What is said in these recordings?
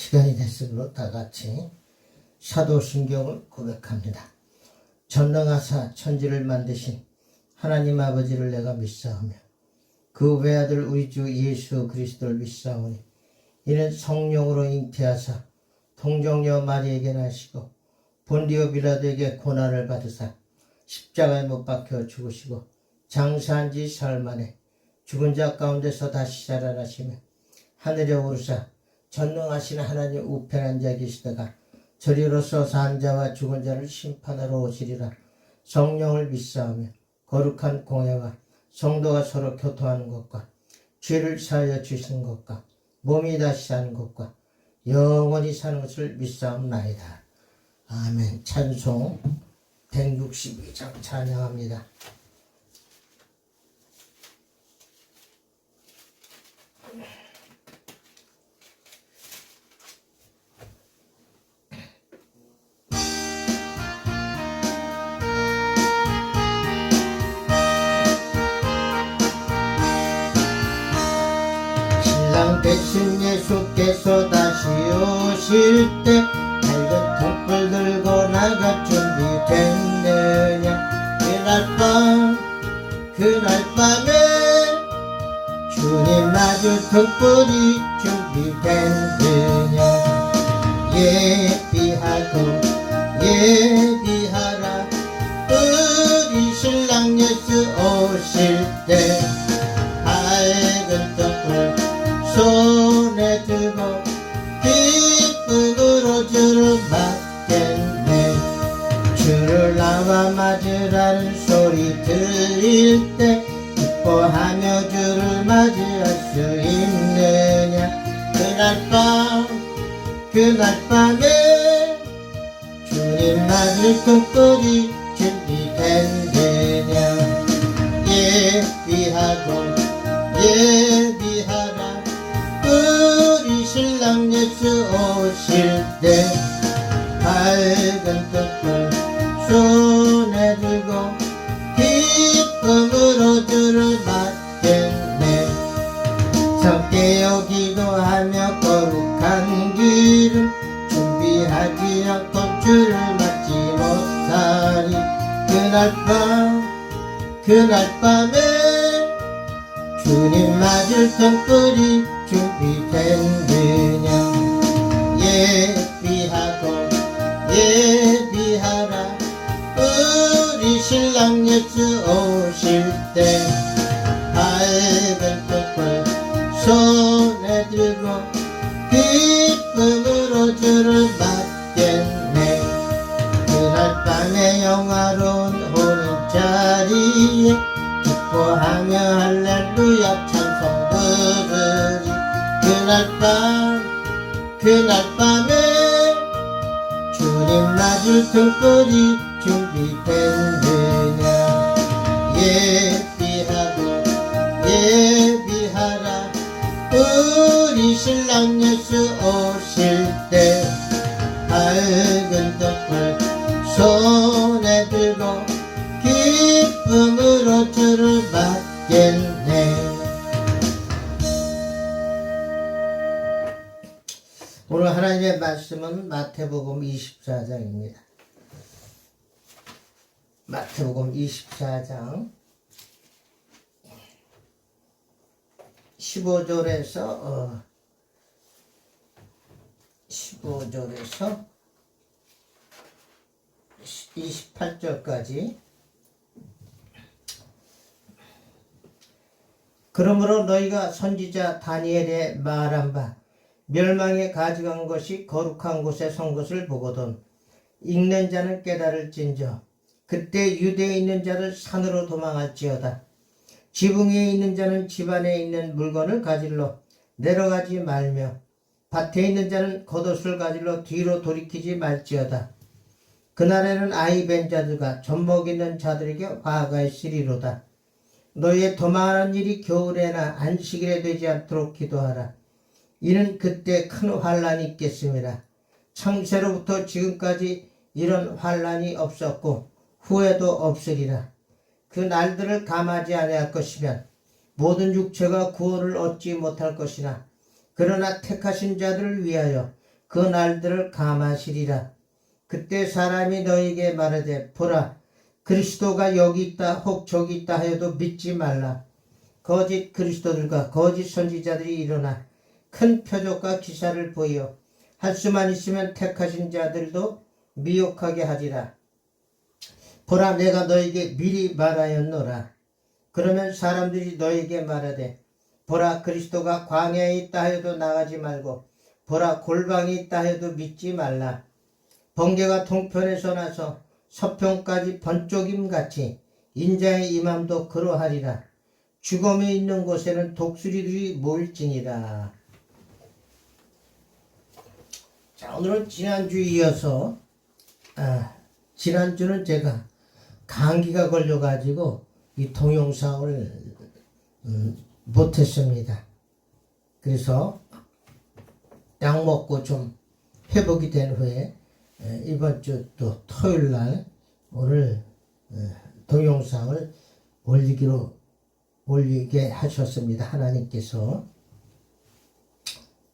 시간이 됐으므로 다 같이 사도신경을 고백합니다. 전능하사 천지를 만드신 하나님 아버지를 내가 믿사오며 그 외아들 우리 주 예수 그리스도를 믿사오니 이는 성령으로 잉태하사 통정녀 마리에게 나시고 본디오 빌라도에게 고난을 받으사 십자가에 못 박혀 죽으시고 장사한 지 사흘 만에 죽은 자 가운데서 다시 살아나시며 하늘에 오르사 전능하신 하나님 우편에 앉아 계시다가 저리로서 산 자와 죽은 자를 심판하러 오시리라. 성령을 믿사오며 거룩한 공예와 성도가 서로 교통하는 것과 죄를 사하여 주시는 것과 몸이 다시 사는 것과 영원히 사는 것을 믿사옵나이다. 아멘. 찬송 162장 찬양합니다. 신랑 되신 예수께서 다시 오실 때 밝은 등불 들고 나갈 준비됐느냐. 그날 밤에 주님 마주 등불이 준비됐느냐. 예비하라 우리 신랑 예수 오실 때 밝은 등불 손에 들고 기쁨으로 주를 맞겠네. 주를 나와 맞으라는 소리 들릴 때 기뻐하며 주를 맞이할 수 있느냐. 그날 밤에 주님 맞을 등불이 준비됐느냐. 예비하라 우리 신랑 예수 오실 때 밝은 등불 손에 들고 기쁨으로 주를 맞겠네. 성깨어 기도하며 거룩한 길을 준비하지 않고 주를 맞지 못하리. 그날 밤에 주님 맞을 등불이 준비됐느냐. 예비하라 우리 신랑 예수 오실 때 밝은 등불 손에 들고 기쁨으로 주를 맞겠네. 그날 밤에 영화로운 혼인 자리에 기뻐하며 할렐루야 찬송 부르리. 그날 밤에 주님 맞을 등불이 준비됐느냐. 예비하라 우리 신랑 예수 오실 때 밝은 등불 손에 들고 기쁨으로 주를 맞겠네. 오늘 하나님의 말씀은 마태복음 24장입니다. 마태복음 24장 15절에서 28절까지. 그러므로 너희가 선지자 다니엘의 말한 바 멸망에 가져간 것이 거룩한 곳에 선 것을 보거든 읽는 자는 깨달을진저 그때 유대에 있는 자를 산으로 도망할지어다. 지붕 위에 있는 자는 집 안에 있는 물건을 가질러 내려가지 말며 밭에 있는 자는 겉옷을 가질러 뒤로 돌이키지 말지어다. 그날에는 아이 벤 자들과 젖먹 있는 자들에게 화가 있으리로다. 너희의 도망하는 일이 겨울에나 안식일에 되지 않도록 기도하라. 이는 그때 큰 환란이 있겠습니다. 창세로부터 지금까지 이런 환란이 없었고 후에도 없으리라. 그 날들을 감하지 아니할 것이면 모든 육체가 구원을 얻지 못할 것이나 그러나 택하신 자들을 위하여 그 날들을 감하시리라. 그때 사람이 너에게 말하되 보라 그리스도가 여기 있다 혹 저기 있다 하여도 믿지 말라. 거짓 그리스도들과 거짓 선지자들이 일어나 큰 표적과 기사를 보여 할 수만 있으면 택하신 자들도 미혹하게 하리라. 보라 내가 너에게 미리 말하였노라. 그러면 사람들이 너에게 말하되 보라 그리스도가 광야에 있다 하여도 나가지 말고 보라 골방에 있다 해도 믿지 말라. 번개가 동편에서 나서 서편까지 번쩍임같이 인자의 임함도 그러하리라. 죽음이 있는 곳에는 독수리들이 모일지니라. 자, 오늘은 지난주에 이어서 지난주는 제가 감기가 걸려가지고 이 동영상을 못했습니다. 그래서 약 먹고 좀 회복이 된 후에 이번 주 또 토요일 날 오늘 동영상을 올리게 하셨습니다. 하나님께서.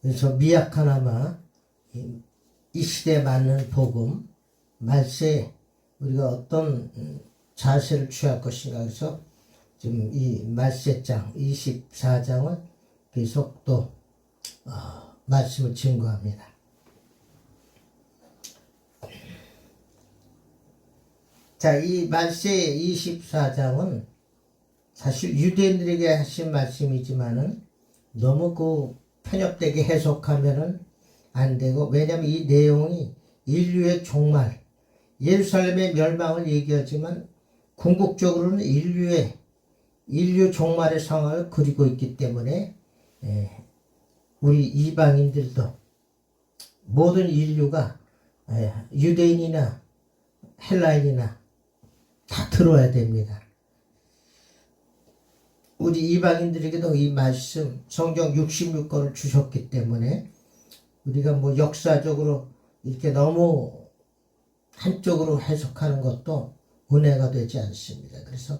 그래서 미약하나마 이 시대에 맞는 복음, 말세에 우리가 어떤 자세를 취할 것인가 해서 지금 이 말세장 24장을 계속 또 말씀을 증거합니다. 자, 이 말세 24장은 사실 유대인들에게 하신 말씀이지만은 너무 그 편협되게 해석하면은 안 되고, 왜냐면 이 내용이 인류의 종말, 예루살렘의 멸망을 얘기하지만 궁극적으로는 인류 종말의 상황을 그리고 있기 때문에 우리 이방인들도 모든 인류가 유대인이나 헬라인이나 다 들어야 됩니다. 우리 이방인들에게도 이 말씀 성경 66권을 주셨기 때문에 우리가 뭐 역사적으로 이렇게 너무 한쪽으로 해석하는 것도 은혜가 되지 않습니다. 그래서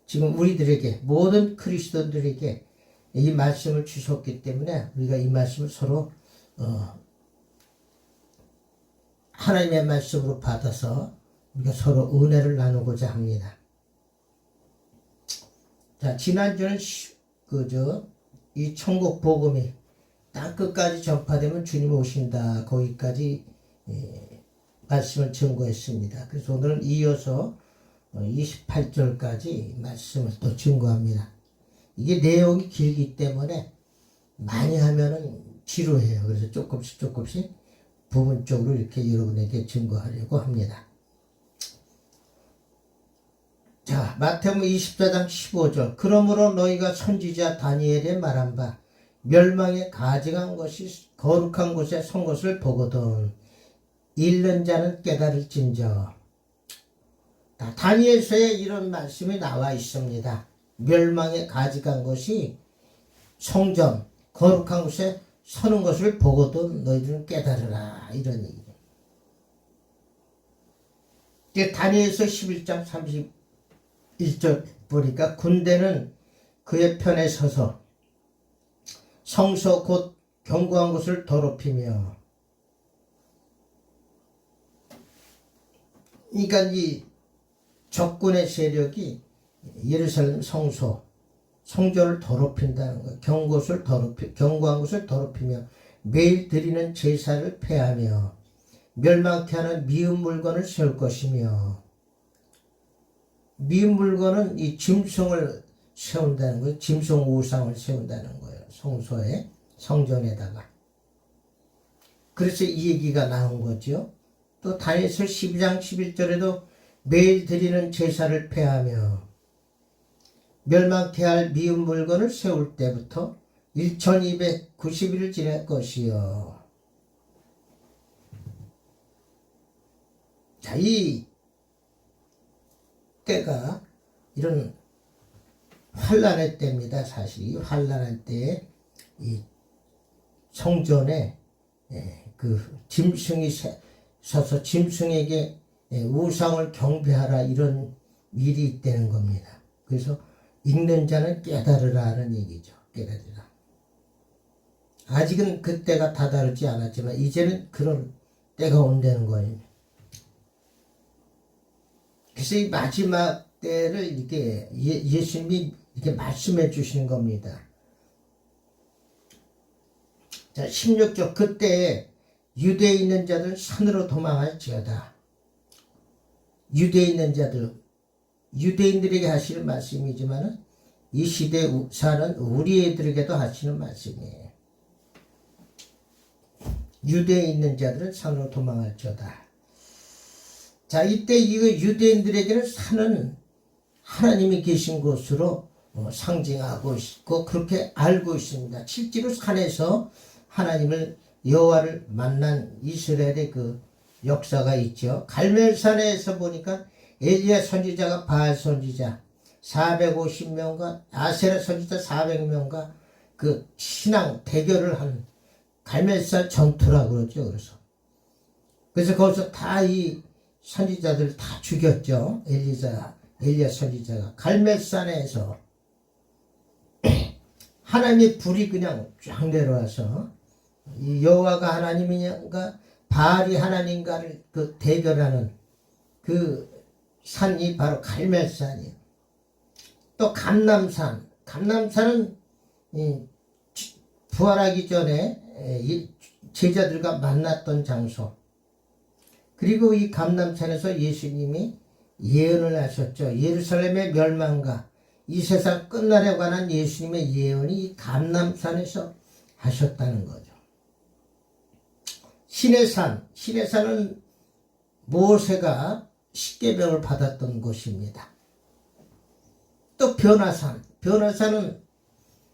지금 우리들에게 모든 그리스도인들에게 이 말씀을 주셨기 때문에 우리가 이 말씀을 서로 하나님의 말씀으로 받아서 우리가 서로 은혜를 나누고자 합니다. 자, 지난주는 이 천국 복음이 땅끝까지 전파되면 주님 오신다. 거기까지 말씀을 증거했습니다. 그래서 오늘은 이어서 28절까지 말씀을 또 증거합니다. 이게 내용이 길기 때문에 많이 하면은 지루해요. 그래서 조금씩 부분적으로 이렇게 여러분에게 증거하려고 합니다. 자, 마태복음 24장 15절. 그러므로 너희가 선지자 다니엘의 말한 바 멸망에 가증한 것이 거룩한 곳에 선 것을 보거든 읽는 자는 깨달을진저. 다니엘서에 이런 말씀이 나와 있습니다. 멸망에 가증한 것이 성전 거룩한 곳에 서는 것을 보거든 너희들은 깨달으라. 이런 얘기. 다니엘서 11장 31절 보니까 군대는 그의 편에 서서 성소 곧 견고한 곳을 더럽히며, 그러니까 이 적군의 세력이 예루살렘 성전을 더럽힌다는 거예요. 견고한 곳을 더럽히며 매일 드리는 제사를 폐하며 멸망케 하는 미운 물건을 세울 것이며, 미운 물건은 이 짐승을 세운다는 거예요. 짐승 우상을 세운다는 거예요. 성전에다가. 그래서 이 얘기가 나온 거죠. 또 다니엘서 12장 11절에도 매일 드리는 제사를 폐하며 멸망케 할 미운 물건을 세울 때부터 1290일을 지낼 것이요. 자, 이 때가 이런 환란의 때입니다. 사실 이 환란의 때에 이 성전에 그 짐승이 서서 짐승에게 우상을 경배하라 이런 일이 있다는 겁니다. 그래서 읽는 자는 깨달으라 하는 얘기죠. 깨달으라. 아직은 그때가 다다르지 않았지만 이제는 그런 때가 온다는 거예요. 그래서 이 마지막 때를 이렇게 예수님이 이렇게 말씀해 주시는 겁니다. 자, 16절 그때 유대에 있는 자들은 산으로 도망할지어다. 유대에 있는 자들, 유대인들에게 하시는 말씀이지만 이 시대에 사는 우리들에게도 하시는 말씀이에요. 유대에 있는 자들은 산으로 도망할지어다. 자, 이때 이거 유대인들에게는 산은 하나님이 계신 곳으로 상징하고 있고 그렇게 알고 있습니다. 실제로 산에서 하나님을 여호와를 만난 이스라엘의 그 역사가 있죠. 갈멜산에서 보니까 엘리야 선지자가 바알 선지자 450명과 아세라 선지자 400명과 그 신앙 대결을 한 갈멜산 전투라고 그러죠. 그래서 거기서 다 이 선지자들 다 죽였죠. 엘리야 선지자가 갈멜산에서 하나님의 불이 그냥 쫙 내려와서 이 여호와가 하나님인가 바알이 하나님과를 그 대결하는 그 산이 바로 갈멜산이에요. 또 감남산은 부활하기 전에 제자들과 만났던 장소. 그리고 이 감남산에서 예수님이 예언을 하셨죠. 예루살렘의 멸망과 이 세상 끝날에 관한 예수님의 예언이 이 감남산에서 하셨다는 거죠. 시내산은 모세가 십계명을 받았던 곳입니다. 또 변화산은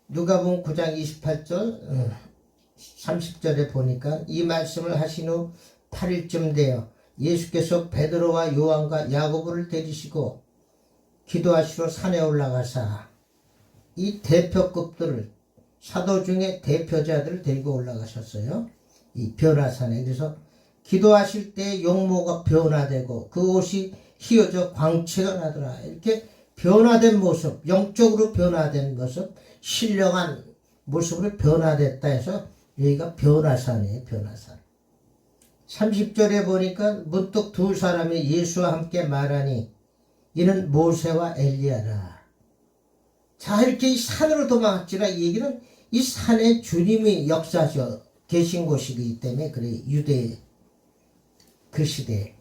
누가복음 9장 28절 30절에 보니까 이 말씀을 하신 후 8일쯤 되어 예수께서 베드로와 요한과 야고보를 데리시고 기도하시러 산에 올라가사 이 대표급들을 사도 중에 대표자들을 데리고 올라가셨어요. 이 변화산에. 그래서 기도하실 때 용모가 변화되고 그 옷이 휘어져 광채가 나더라. 이렇게 변화된 모습, 영적으로 변화된 모습, 신령한 모습으로 변화됐다 해서 여기가 변화산이에요. 변화산. 30절에 보니까 문득 두 사람이 예수와 함께 말하니 이는 모세와 엘리야라. 자, 이렇게 이 산으로 도망치라. 이 얘기는 이 산에 주님이 역사하셔 계신 곳이기 때문에 그래. 유대 그 시대에.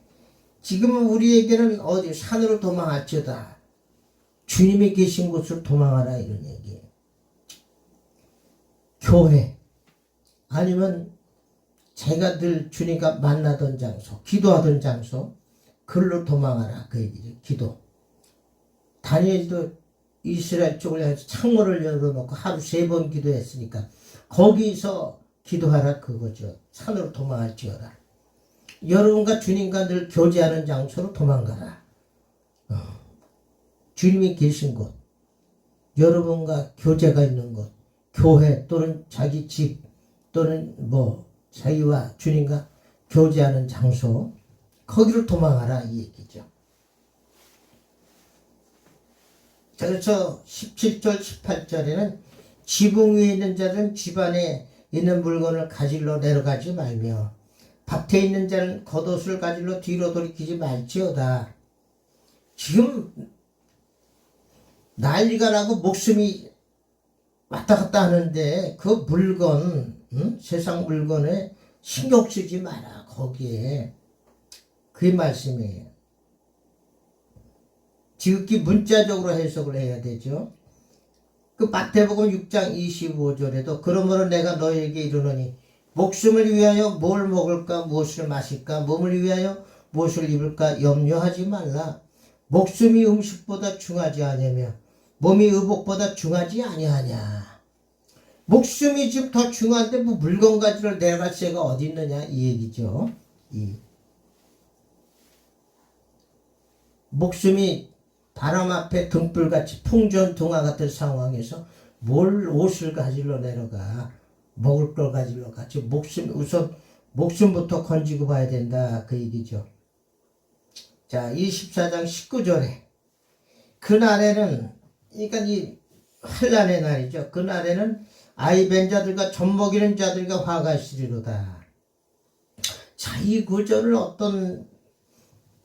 지금은 우리에게는 어디 산으로 도망할지어다. 주님이 계신 곳으로 도망하라 이런 얘기예요. 교회 아니면 제가 늘 주님과 만나던 장소, 기도하던 장소, 글로 도망하라 그 얘기죠. 기도. 다니엘도 이스라엘 쪽을 향해서 창문을 열어놓고 하루 3번 기도했으니까 거기서 기도하라 그거죠. 산으로 도망할지어다. 여러분과 주님과 늘 교제하는 장소로 도망가라. 주님이 계신 곳, 여러분과 교제가 있는 곳, 교회 또는 자기 집 또는 자기와 주님과 교제하는 장소, 거기로 도망하라 이 얘기죠. 자, 그래서 17절 18절에는 지붕 위에 있는 자들은 집안에 있는 물건을 가지러 내려가지 말며 밭에 있는 자는 겉옷을 가지러 뒤로 돌이키지 말지어다. 지금 난리가 나고 목숨이 왔다 갔다 하는데 그 물건, 세상 물건에 신경 쓰지 마라. 거기에 그의 말씀이에요. 지극히 문자적으로 해석을 해야 되죠. 그 마태복음 6장 25절에도 그러므로 내가 너에게 이르노니 목숨을 위하여 뭘 먹을까 무엇을 마실까 몸을 위하여 무엇을 입을까 염려하지 말라. 목숨이 음식보다 중하지 아니하며 몸이 의복보다 중하지 아니하냐. 목숨이 지금 더 중요한데 뭐 물건 가지러 내려갈 새가 어디 있느냐 이 얘기죠. 목숨이 바람 앞에 등불같이 풍전등화 같은 상황에서 뭘 옷을 가지러 내려가. 먹을 걸 가지러 가지. 우선 목숨부터 건지고 봐야 된다 그 얘기죠. 자, 24장 19절에 그날에는, 그러니까 이 환난의 날이죠. 그날에는 아이 벤 자들과 젖먹이는 자들과 화가 있으리로다. 자, 이 구절을 어떤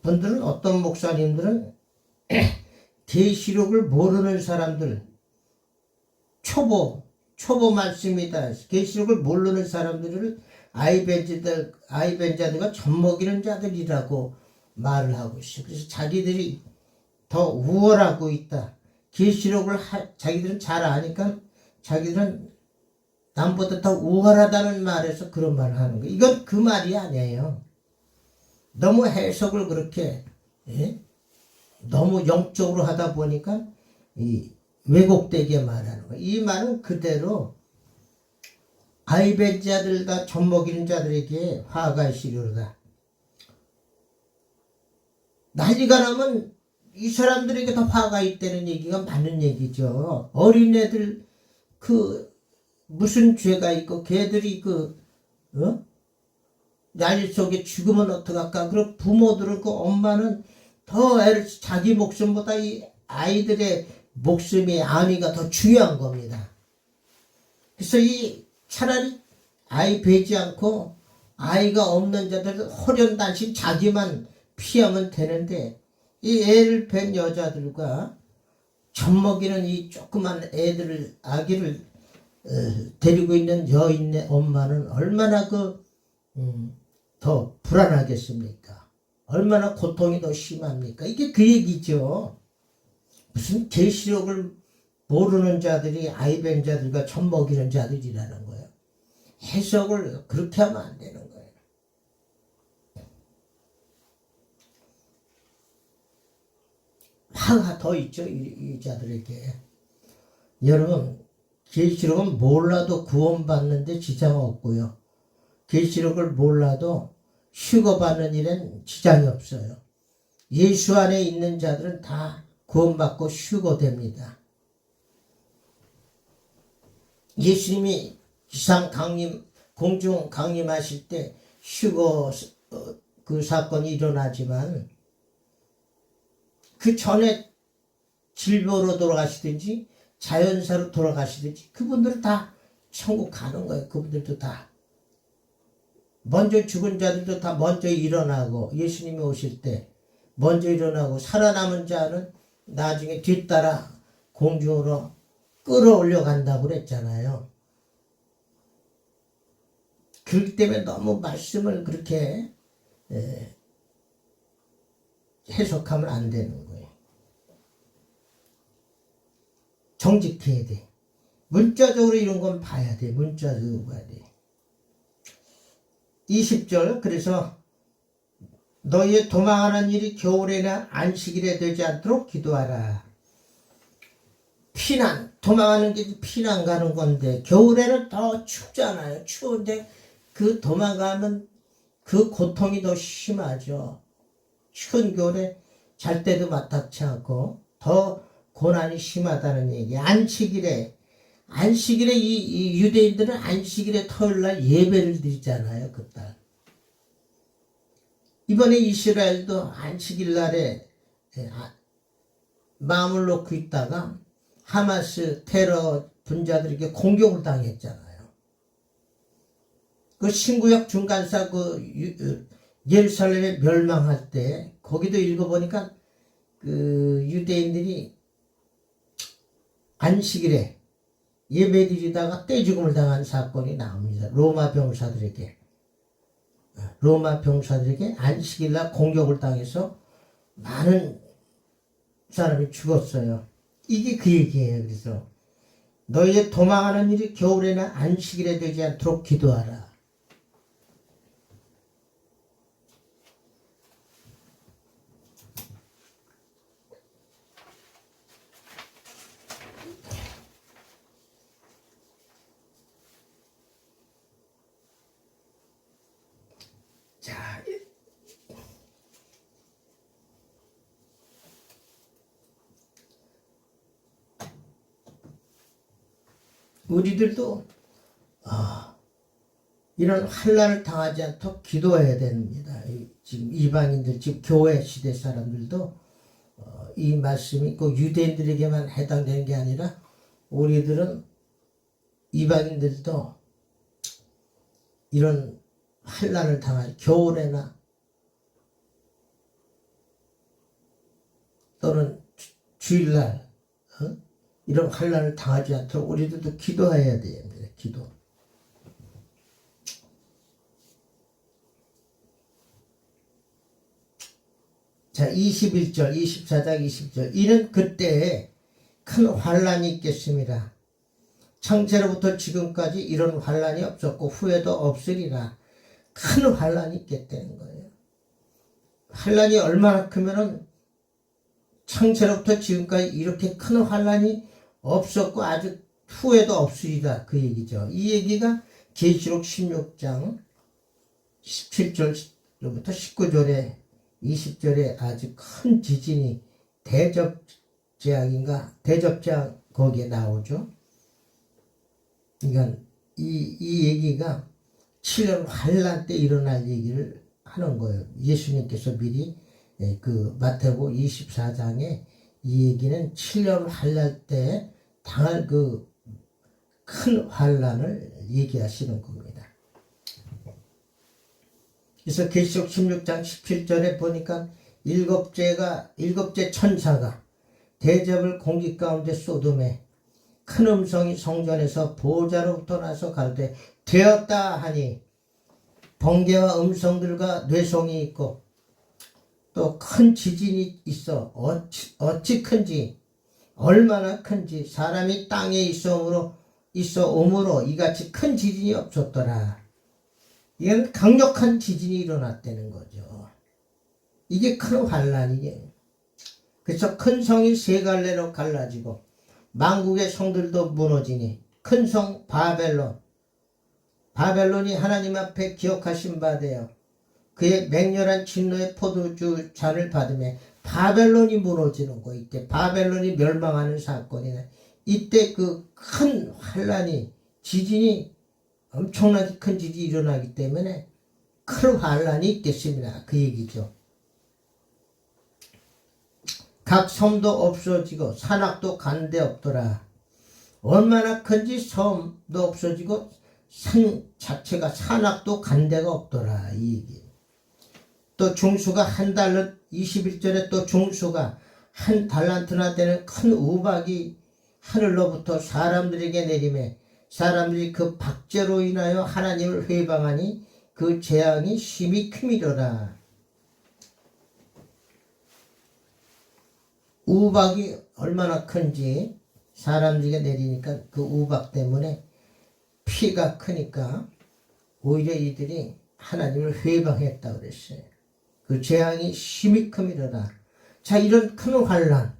분들은, 어떤 목사님들은 계시록을 모르는 사람들, 초보 말씀이다. 계시록을 모르는 사람들을 아이벤자들과 젖먹이는 자들이라고 말을 하고 있어. 그래서 자기들이 더 우월하고 있다. 계시록을 자기들은 잘 아니까 자기들은 남보다 더 우월하다는 말에서 그런 말을 하는 거예요. 이건 그 말이 아니에요. 너무 해석을 그렇게 너무 영적으로 하다 보니까 왜곡되게 말하는 거예요. 이 말은 그대로 아이벤 자들과 젖먹이는 자들에게 화가 있으리로다. 난리가 나면 이 사람들에게 더 화가 있다는 얘기가 맞는 얘기죠. 어린애들 무슨 죄가 있고 걔들이 난리 속에 죽으면 어떡할까. 그리고 부모들은 엄마는 더 자기 목숨보다 이 아이들의 목숨의 안위가 더 중요한 겁니다. 그래서 차라리 아이 베지 않고 아이가 없는 자들은 호련단신 자기만 피하면 되는데, 이 애를 뵌 여자들과 젖먹이는 이 조그만 아기를 데리고 있는 여인의 엄마는 얼마나 더 불안하겠습니까? 얼마나 고통이 더 심합니까? 이게 그 얘기죠. 무슨 계시록을 모르는 자들이 아이벤 자들과 젖먹이는 자들이라는 거예요. 해석을 그렇게 하면 안 되는 거예요. 화가 더 있죠, 이 자들에게. 여러분, 계시록은 몰라도 구원받는데 지장 없고요. 계시록을 몰라도 휴거받는 일엔 지장이 없어요. 예수 안에 있는 자들은 다 구원받고 휴거됩니다. 예수님이 공중 강림하실 때 휴거 그 사건이 일어나지만, 그 전에 질병으로 돌아가시든지 자연사로 돌아가시든지 그분들은 다 천국 가는 거예요. 그분들도 다. 먼저 죽은 자들도 다 먼저 일어나고, 예수님이 오실 때 먼저 일어나고, 살아남은 자는 나중에 뒤따라 공중으로 끌어올려 간다고 그랬잖아요. 그렇기 때문에 너무 말씀을 그렇게 해석하면 안 되는 거예요. 정직해야 돼. 문자적으로 이런 건 봐야 돼. 문자적으로 봐야 돼. 20절, 그래서 너희의 도망하는 일이 겨울에나 안식일에 되지 않도록 기도하라. 도망하는 게 피난 가는 건데, 겨울에는 더 춥잖아요. 추운데 그 도망가면 그 고통이 더 심하죠. 추운 겨울에 잘 때도 마땅치 않고 더 고난이 심하다는 얘기. 안식일에 이 유대인들은 안식일에 토요일날 예배를 드리잖아요. 그날. 이번에 이스라엘도 안식일날에 마음을 놓고 있다가 하마스 테러 분자들에게 공격을 당했잖아요. 그 신구약 중간사 예루살렘에 멸망할 때 거기도 읽어보니까 그 유대인들이 안식일에 예배드리다가 떼죽음을 당한 사건이 나옵니다. 로마 병사들에게 안식일날 공격을 당해서 많은 사람이 죽었어요. 이게 그 얘기예요. 그래서 너희의 도망하는 일이 겨울에나 안식일에 되지 않도록 기도하라. 자, 우리들도 이런 환난을 당하지 않도록 기도해야 됩니다. 지금 이방인들, 지금 교회 시대 사람들도 이 말씀이 꼭 유대인들에게만 해당되는 게 아니라 우리들은 이방인들도 이런 환난을 당할 겨울에나 또는 주일날 이런 환난을 당하지 않도록 우리들도 기도해야 됩니다. 기도. 자, 21절, 24장 20절. 이는 그때에 큰 환난이 있겠습니다. 창세로부터 지금까지 이런 환난이 없었고 후에도 없으리라. 큰 환난이 있겠다는 거예요. 환난이 얼마나 크면은 창세로부터 지금까지 이렇게 큰 환난이 없었고 아주 후에도 없으리라 그 얘기죠. 이 얘기가 계시록 16장 17절부터 19절에 20절에 아주 큰 지진이 대접재앙 거기에 나오죠. 그러니까 이 얘기가 7년 환난 때 일어날 얘기를 하는 거예요. 예수님께서 미리 그 마태복음 24장에 이 얘기는 7년 환난 때 당할 그 큰 환난을 얘기하시는 겁니다. 그래서 계시록 16장 17절에 보니까 일곱째 천사가 대접을 공기 가운데 쏟음에 큰 음성이 성전에서 보호자로부터 나서 가로되 되었다 하니 번개와 음성들과 뇌성이 있고 또 큰 지진이 있어 어찌 큰지 얼마나 큰지 사람이 땅에 있어 오므로 이같이 큰 지진이 없었더라. 이건 강력한 지진이 일어났다는 거죠. 이게 큰 환란이에요. 그래서 큰 성이 세 갈래로 갈라지고 만국의 성들도 무너지니 큰 성 바벨론이 하나님 앞에 기억하신 바 되어 그의 맹렬한 진노의 포도주 잔을 받으며 바벨론이 무너지는 거. 이때 바벨론이 멸망하는 사건이네. 이때 그 큰 환란이 지진이 엄청나게 큰 지진이 일어나기 때문에 큰 환란이 있겠습니다. 그 얘기죠. 각 섬도 없어지고 산악도 간데 없더라. 얼마나 큰지 섬도 없어지고 산 자체가 산악도 간데가 없더라. 이 얘기. 또 중수가 한 달러 21절에 또 중수가 한 달란트나 되는 큰 우박이 하늘로부터 사람들에게 내리매 사람들이 그 박죄로 인하여 하나님을 회방하니 그 재앙이 심히 크미더라. 우박이 얼마나 큰지 사람들에게 내리니까 그 우박 때문에 피가 크니까 오히려 이들이 하나님을 회방했다고 그랬어요. 그 재앙이 심히 크미더라. 자, 이런 큰 환란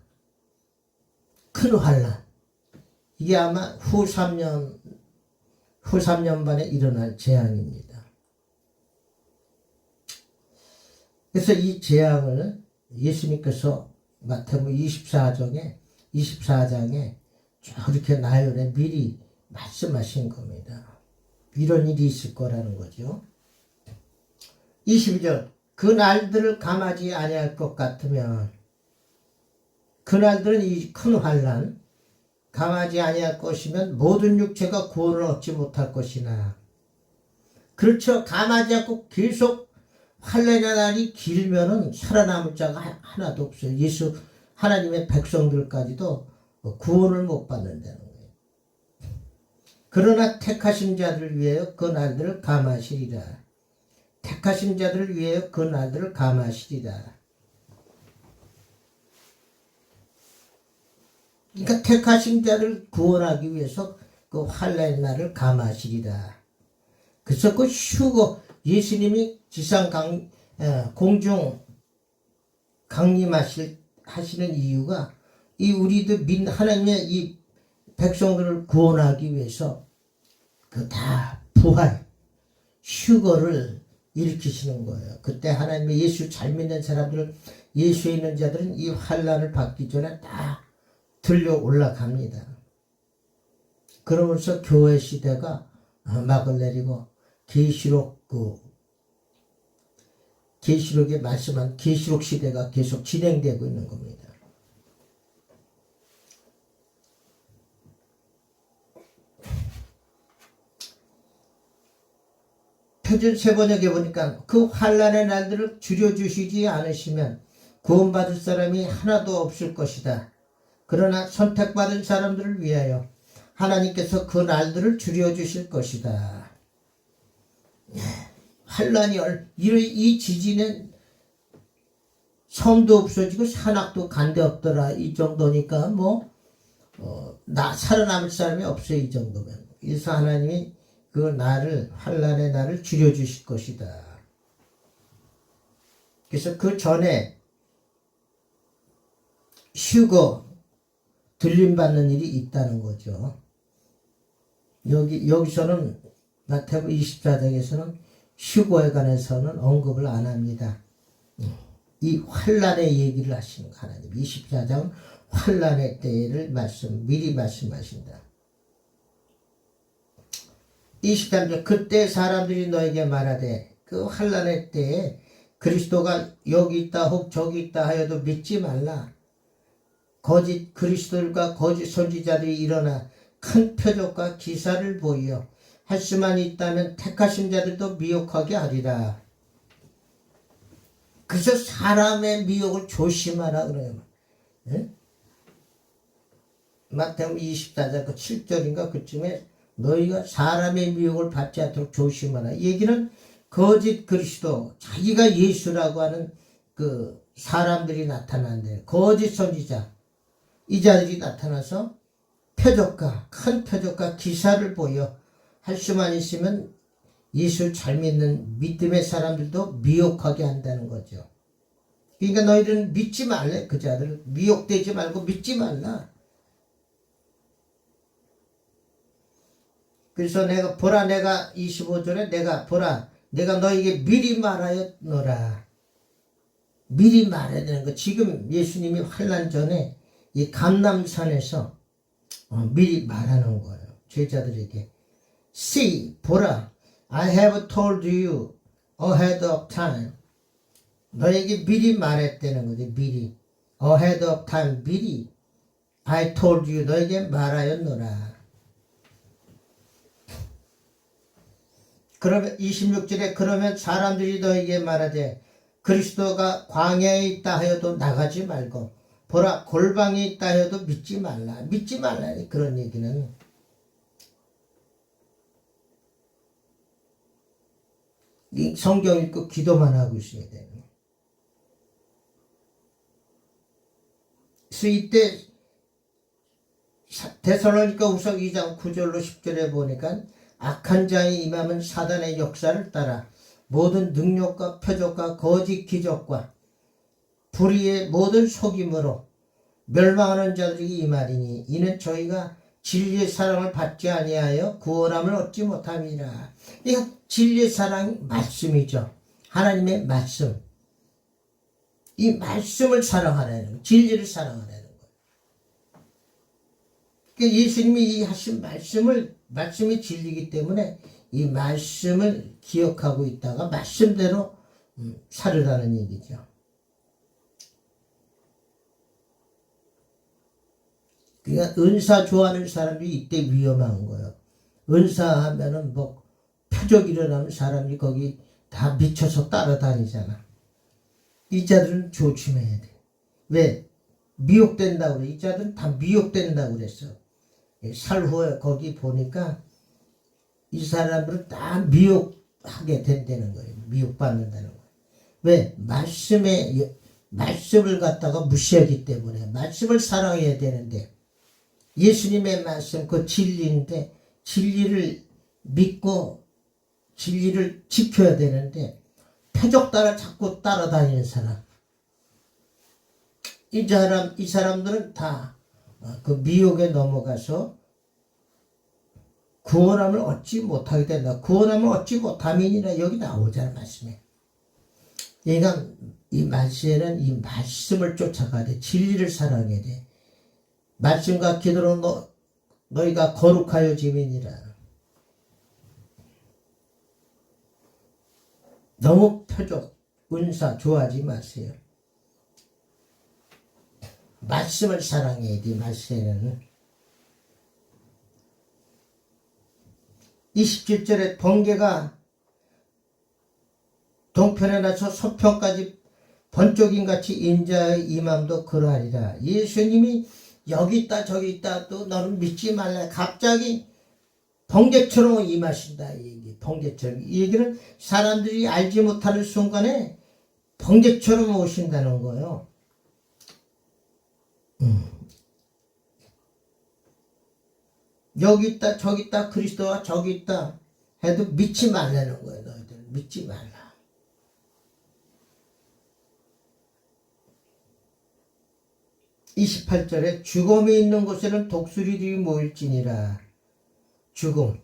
이게 아마 후 3년 반에 일어날 재앙입니다. 그래서 이 재앙을 예수님께서 마태복음 24장에 이렇게 나열해 미리 말씀하신 겁니다. 이런 일이 있을 거라는 거죠. 22절 그 날들을 감하지 아니할 것 같으면 그 날들은 이 큰 환난 감하지 아니할 것이면 모든 육체가 구원을 얻지 못할 것이나 그렇죠. 감하지 않고 계속 환난의 날이 길면은 살아남을 자가 하나도 없어요. 하나님의 백성들까지도 구원을 못 받는다는 거예요. 그러나 택하신 자들을 위하여 그 날들을 감하시리라. 택하신 자들을 위하여 그 날들을 감하시리라. 그러니까 택하신 자를 구원하기 위해서 그 환난의 날을 감하시리라. 그래서 그 휴거 예수님이 지상 공중 강림하시는 이유가 이 우리들 하나님의 이 백성들을 구원하기 위해서 그 다 부활 휴거를 일으키시는 거예요. 그때 하나님의 예수 잘 믿는 사람들 예수에 있는 자들은 이 환난을 받기 전에 다 들려 올라갑니다. 그러면서 교회 시대가 막을 내리고 계시록에 말씀한 계시록 시대가 계속 진행되고 있는 겁니다. 표준 세번역에 보니까 그 환난의 날들을 줄여주시지 않으시면 구원받을 사람이 하나도 없을 것이다. 그러나 선택받은 사람들을 위하여 하나님께서 그 날들을 줄여주실 것이다. 환난이 이 지진은 섬도 없어지고 산악도 간데 없더라. 이 정도니까 살아남을 사람이 없어요. 이 정도면. 그래서 하나님이 그 날을, 환난의 날을 줄여주실 것이다. 그래서 그 전에 휴거 들림받는 일이 있다는 거죠. 여기서는 마태복음 24장에서는 휴거에 관해서는 언급을 안 합니다. 이 환난의 얘기를 하시는 거 하나님. 24장 환난의 때를 미리 말씀하신다. 23절 그때 사람들이 너에게 말하되 그 환난의 때에 그리스도가 여기 있다 혹 저기 있다 하여도 믿지 말라. 거짓 그리스도들과 거짓 선지자들이 일어나 큰 표적과 기사를 보이어 할 수만 있다면 택하신 자들도 미혹하게 하리라. 그래서 사람의 미혹을 조심하라 그래요. 예? 마태복음 24장 그 7절인가 그쯤에 너희가 사람의 미혹을 받지 않도록 조심하라. 이 얘기는 거짓 그리스도 자기가 예수라고 하는 그 사람들이 나타난대. 거짓 선지자 이 자들이 나타나서 큰 표적과 기사를 보여 할 수만 있으면 예수 잘 믿는 믿음의 사람들도 미혹하게 한다는 거죠. 그러니까 너희들은 믿지 말래. 그 자들 미혹되지 말고 믿지 말라. 그래서 내가 25절에 내가 너에게 미리 말하였노라. 미리 말해야 되는 거. 지금 예수님이 환난 전에 이 감람산에서 미리 말하는 거예요. 제자들에게. See, 보라, I have told you ahead of time. 너에게 미리 말했다는 거지. 미리. ahead of time, 미리. I told you, 너에게 말하였노라. 그러면 26절에 그러면 사람들이 너에게 말하되 그리스도가 광야에 있다 하여도 나가지 말고 보라 골방에 있다 하여도 믿지 말라. 믿지 말라. 그런 얘기는 성경 읽고 기도만 하고 있어야 돼요. 그래서 이때 데살로니가 후서 2장 9절로 10절에 보니까 악한 자의 임함은 사단의 역사를 따라 모든 능력과 표적과 거짓 기적과 불의의 모든 속임으로 멸망하는 자들이 임하리니 이는 저희가 진리의 사랑을 받지 아니하여 구원함을 얻지 못함이라. 이거 진리의 사랑이 말씀이죠. 하나님의 말씀. 이 말씀을 사랑하라는 거예요. 진리를 사랑하라는 거예요. 그러니까 예수님이 하신 말씀이 진리이기 때문에 이 말씀을 기억하고 있다가 말씀대로 살으라는 얘기죠. 그러니까 은사 좋아하는 사람이 이때 위험한 거예요. 은사하면은 표적 일어나면 사람이 거기 다 미쳐서 따라다니잖아. 이 자들은 조심해야 돼. 왜? 미혹된다고 그래. 이 자들은 다 미혹된다고 그랬어. 살후에 거기 보니까 이 사람들은 다 미혹하게 된다는 거예요. 미혹받는다는 거예요. 왜? 말씀을 갖다가 무시하기 때문에. 말씀을 사랑해야 되는데 예수님의 말씀 그 진리인데 진리를 믿고 진리를 지켜야 되는데 표적 따라 자꾸 따라다니는 사람. 이 사람들은 다 그 미혹에 넘어가서 구원함을 얻지 못하게 된다. 구원함을 얻지 못함이니라 여기 나오잖아 말씀에. 그러니까 이 말씀에는 이 말씀을 쫓아가야 돼. 진리를 사랑해야 돼. 말씀과 기도로 너희가 거룩하여짐이니라. 너무 표적, 은사 좋아하지 마세요. 말씀을 사랑해야 돼. 말씀에는 27절에 번개가 정편에 나서 서편까지 번쩍임같이 인자의 임함도 그러하리라. 예수님이 여기 있다 저기 있다 또 너는 믿지 말라. 갑자기 번개처럼 임하신다. 이 얘기. 번개처럼. 이 얘기는 사람들이 알지 못하는 순간에 번개처럼 오신다는 거예요. 여기 있다 저기 있다 그리스도와 저기 있다 해도 믿지 말라는 거예요. 너희들 믿지 말라. 28절에 죽음이 있는 곳에는 독수리들이 모일지니라. 죽음이죠.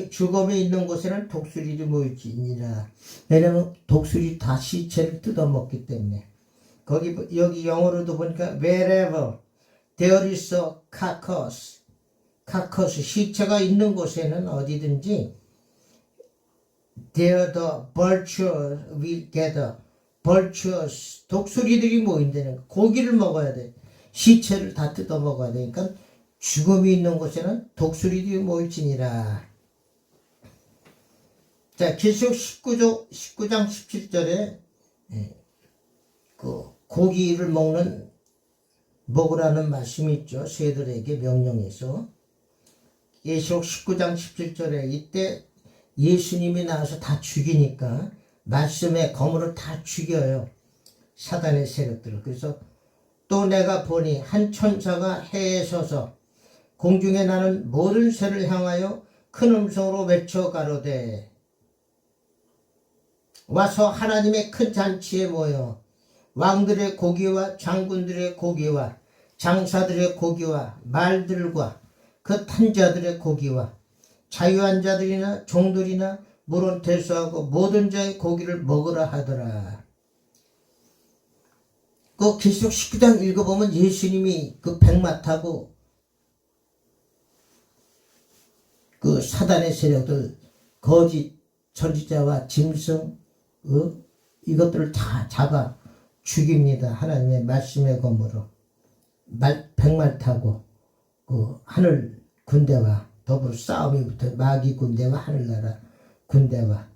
죽음이 있는 곳에는 독수리들이 모일지니라. 왜냐면 독수리 다 시체를 뜯어먹기 때문에. 여기 영어로도 보니까 wherever there is a carcass, 시체가 있는 곳에는 어디든지 there the vultures will gather. vultures, 독수리들이 모인다는 고기를 먹어야 돼. 시체를 다 뜯어 먹어야 되니까 죽음이 있는 곳에는 독수리들이 모일지니라. 자, 계시록 19장 17절에 그 고기를 먹으라는 말씀이 있죠. 새들에게 명령해서. 계시록 19장 17절에 이때 예수님이 나와서 다 죽이니까 말씀의 검으로 다 죽여요. 사단의 세력들을. 그래서 또 내가 보니 한 천사가 해에 서서 공중에 나는 모든 새를 향하여 큰 음성으로 외쳐 가로되 와서 하나님의 큰 잔치에 모여 왕들의 고기와 장군들의 고기와 장사들의 고기와 말들과 그 탄자들의 고기와 자유한 자들이나 종들이나 물은 대수하고 모든 자의 고기를 먹으라 하더라. 그 계시록 19장 읽어보면 예수님이 그 백마 타고 그 사단의 세력들 거짓 선지자와 짐승 이것들을 다 잡아 죽입니다. 하나님의 말씀의 검으로 백말 타고 그 하늘 군대와 더불어 싸움이 붙어 마귀 군대와 하늘나라 군대와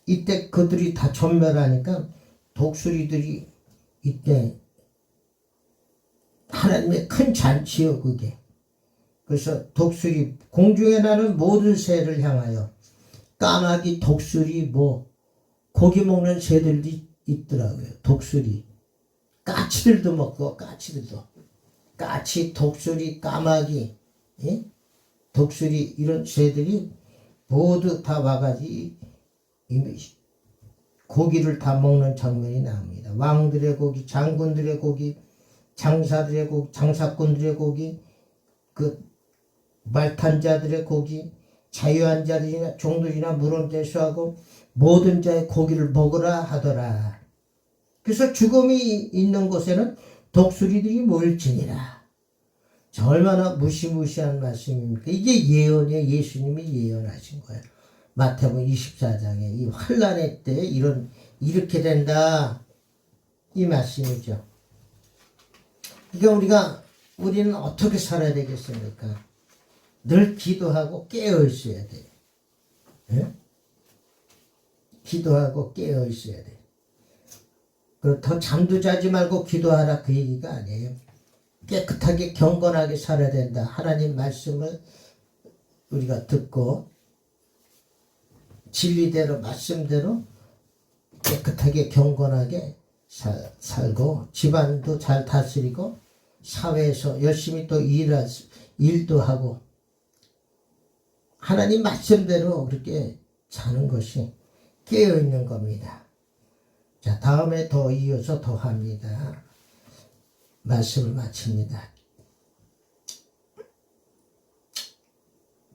이때 그들이 다 전멸하니까 독수리들이 이때 하나님의 큰 잔치요 그게. 그래서 독수리 공중에 나는 모든 새를 향하여 까마귀 독수리 고기 먹는 새들이 있더라고요. 독수리 까치들도 먹고 까치 독수리 까마귀 독수리 이런 새들이 모두 다 와가지고 고기를 다 먹는 장면이 나옵니다. 왕들의 고기, 장군들의 고기, 장사들의 고기, 장사꾼들의 고기, 그 말탄 자들의 고기, 자유한 자들이나 종들이나 물은 대수하고 모든 자의 고기를 먹으라 하더라. 그래서 죽음이 있는 곳에는 독수리들이 모일지니라. 자, 얼마나 무시무시한 말씀입니까? 이게 예언이에요. 예수님이 예언하신 거예요. 마태복음 24장에 이 환난의 때 이렇게 된다 이 말씀이죠. 그러니까 우리는 어떻게 살아야 되겠습니까? 늘 기도하고 깨어 있어야 돼요. 네? 기도하고 깨어 있어야 돼요. 그리고 더 잠도 자지 말고 기도하라 그 얘기가 아니에요. 깨끗하게 경건하게 살아야 된다. 하나님 말씀을 우리가 듣고 진리대로 말씀대로 깨끗하게 경건하게 살고 집안도 잘 다스리고 사회에서 열심히 또 일도 하고 하나님 말씀대로 그렇게 사는 것이 깨어있는 겁니다. 자, 다음에 더 이어서 더 합니다. 말씀을 마칩니다.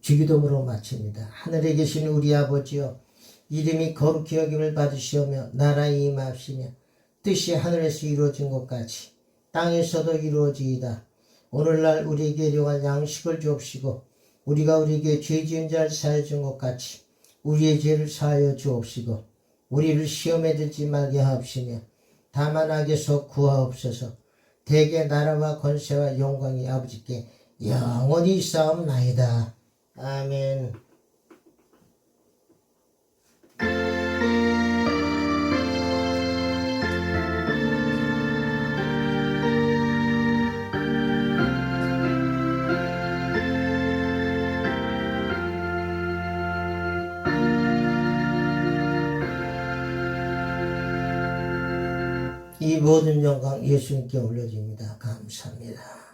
주기도문으로 마칩니다. 하늘에 계신 우리 아버지여, 이름이 거룩히 여김을 받으시오며 나라에 임하시며 뜻이 하늘에서 이루어진 것 같이 땅에서도 이루어지이다. 오늘날 우리에게 일용할 양식을 주옵시고 우리가 우리에게 죄 지은 자를 사하여 준 것 같이 우리의 죄를 사하여 주옵시고 우리를 시험에 들지 말게 하옵시며 다만 악에서 구하옵소서. 대개 나라와 권세와 영광이 아버지께 영원히 있사옵나이다. 아멘. 이 모든 영광 예수님께 올려드립니다. 감사합니다.